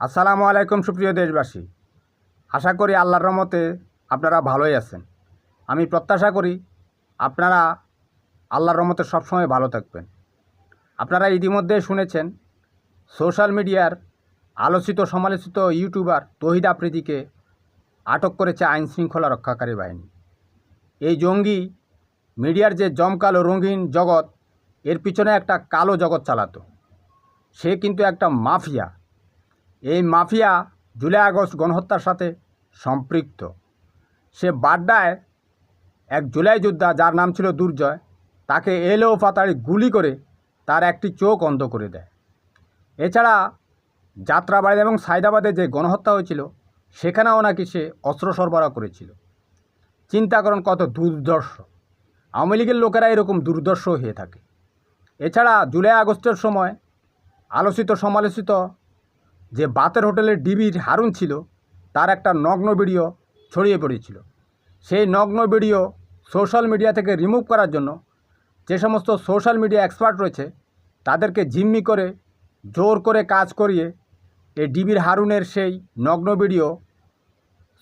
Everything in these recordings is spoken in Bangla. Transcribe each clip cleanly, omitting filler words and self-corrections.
আসসালামু আলাইকুম সুপ্রিয় দেশবাসী, আশা করি আল্লাহর রহমতে আপনারা ভালোই আছেন। আমি প্রত্যাশা করি আপনারা আল্লাহর রহমতে সবসময় ভালো থাকবেন। আপনারা ইতিমধ্যে শুনেছেন সোশ্যাল মিডিয়ার আলোচিত সমালোচিত ইউটিউবার তৌহিদ আফ্রিদিকে আটক করেছে আইনশৃঙ্খলা রক্ষাকারী বাহিনী। এই জঙ্গি মিডিয়ার যে জমকালো রঙিন জগৎ, এর পিছনে একটা কালো জগৎ চালাতো। সে কিন্তু একটা মাফিয়া। এই মাফিয়া জুলাই আগস্ট গণহত্যার সাথে সম্পৃক্ত। সে বাড্ডায় এক জুলাই যোদ্ধা, যার নাম ছিল দুর্জয়, তাকে এলো পাতাড়ি গুলি করে তার একটি চোখ অন্ধ করে দেয়। এছাড়া যাত্রাবাড়ি এবং সায়দাবাদে যে গণহত্যা হয়েছিল, সেখানেও নাকি সে অস্ত্র সরবরাহ করেছিল। চিন্তা করেন কত দুর্দর্শ। আওয়ামী লীগের লোকেরা এরকম দুর্দর্শ হয়ে থাকে। এছাড়া জুলাই আগস্টের সময় আলোচিত সমালোচিত যে বাতের হোটেলের ডিবির হারুন ছিল, তার একটা নগ্ন ভিডিও ছড়িয়ে পড়েছিল। সেই নগ্ন ভিডিও সোশ্যাল মিডিয়া থেকে রিমুভ করার জন্য যে সমস্ত সোশ্যাল মিডিয়া এক্সপার্ট রয়েছে, তাদেরকে জিম্মি করে জোর করে কাজ করিয়ে এই ডিবির হারুনের সেই নগ্ন ভিডিও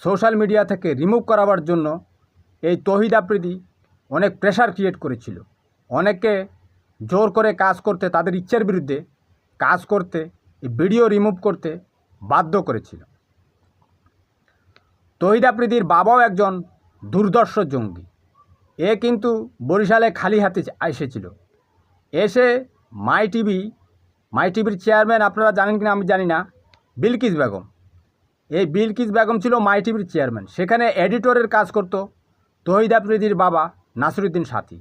সোশ্যাল মিডিয়া থেকে রিমুভ করাবার জন্য এই তৌহিদ আফ্রিদি অনেক প্রেশার ক্রিয়েট করেছিল। অনেককে জোর করে কাজ করতে, তাদের ইচ্ছার বিরুদ্ধে কাজ করতে, এই ভিডিও রিমুভ করতে বাধ্য করেছিল। তৌহিদ আফ্রিদির বাবাও একজন দুর্দর্শ জঙ্গি। এ কিন্তু বরিশালে খালি হাতে এসেছিল। এসে মাই টিভির চেয়ারম্যান, আপনারা জানেন কিনা আমি জানি না, বিলকিস বেগম। এই বিলকিস বেগম ছিল মাই টিভির চেয়ারম্যান। সেখানে এডিটরের কাজ করত তৌহিদ আফ্রিদির বাবা নাসিরুদ্দিন সাথী।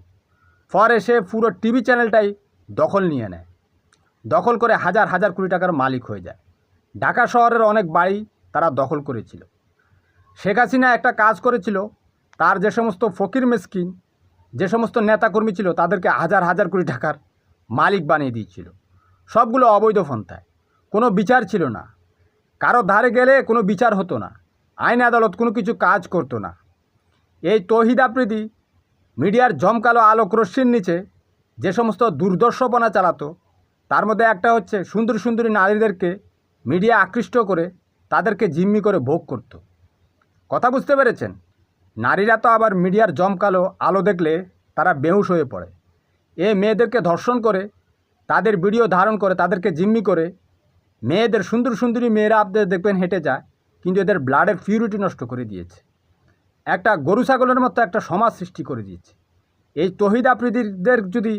পরে সে পুরো টিভি চ্যানেলটাই দখল নিয়ে নেয়। দখল করে হাজার হাজার কোটি টাকার মালিক হয়ে যায়। ঢাকা শহরের অনেক বাড়ি তারা দখল করেছিল। শেখ হাসিনা একটা কাজ করেছিল, তার যে সমস্ত ফকির মিসকিন, যে সমস্ত নেতাকর্মী ছিল, তাদেরকে হাজার হাজার কোটি টাকার মালিক বানিয়ে দিয়েছিল। সবগুলো অবৈধ পন্থায়, কোনো বিচার ছিল না। কারো ধারে গেলে কোনো বিচার হতো না, আইন আদালত কোনো কিছু কাজ করতো না। এই তৌহিদ আফ্রিদি মিডিয়ার জমকালো আলোক রশ্মির নিচে যে সমস্ত দুর্দর্শপনা চালাতো, তার মধ্যে একটা হচ্ছে সুন্দরী সুন্দরী নারীদেরকে মিডিয়া আকৃষ্ট করে তাদেরকে জিম্মি করে ভোগ করত। কথা বুঝতে পেরেছেন? নারীরা তো আবার মিডিয়ার জমকালো আলো দেখলে তারা বেহুশ হয়ে পড়ে। মেয়েদেরকে ধর্ষণ করে, তাদের ভিডিও ধারণ করে, তাদেরকে জিম্মি করে, মেয়েদের সুন্দর সুন্দরী মেয়েরা আপনাদের দেখবেন হেঁটে যায়, কিন্তু এদের ব্লাডের পিউরিটি নষ্ট করে দিয়েছে। একটা গরু ছাগলের মতো একটা সমাজ সৃষ্টি করে দিয়েছে। এই তৌহিদ আফ্রিদিদের যদি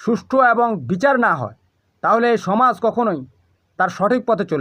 সুষ্ঠু এবং বিচার না হয়, তাহলে এই সমাজ কখনোই তার সঠিক পথে চলবে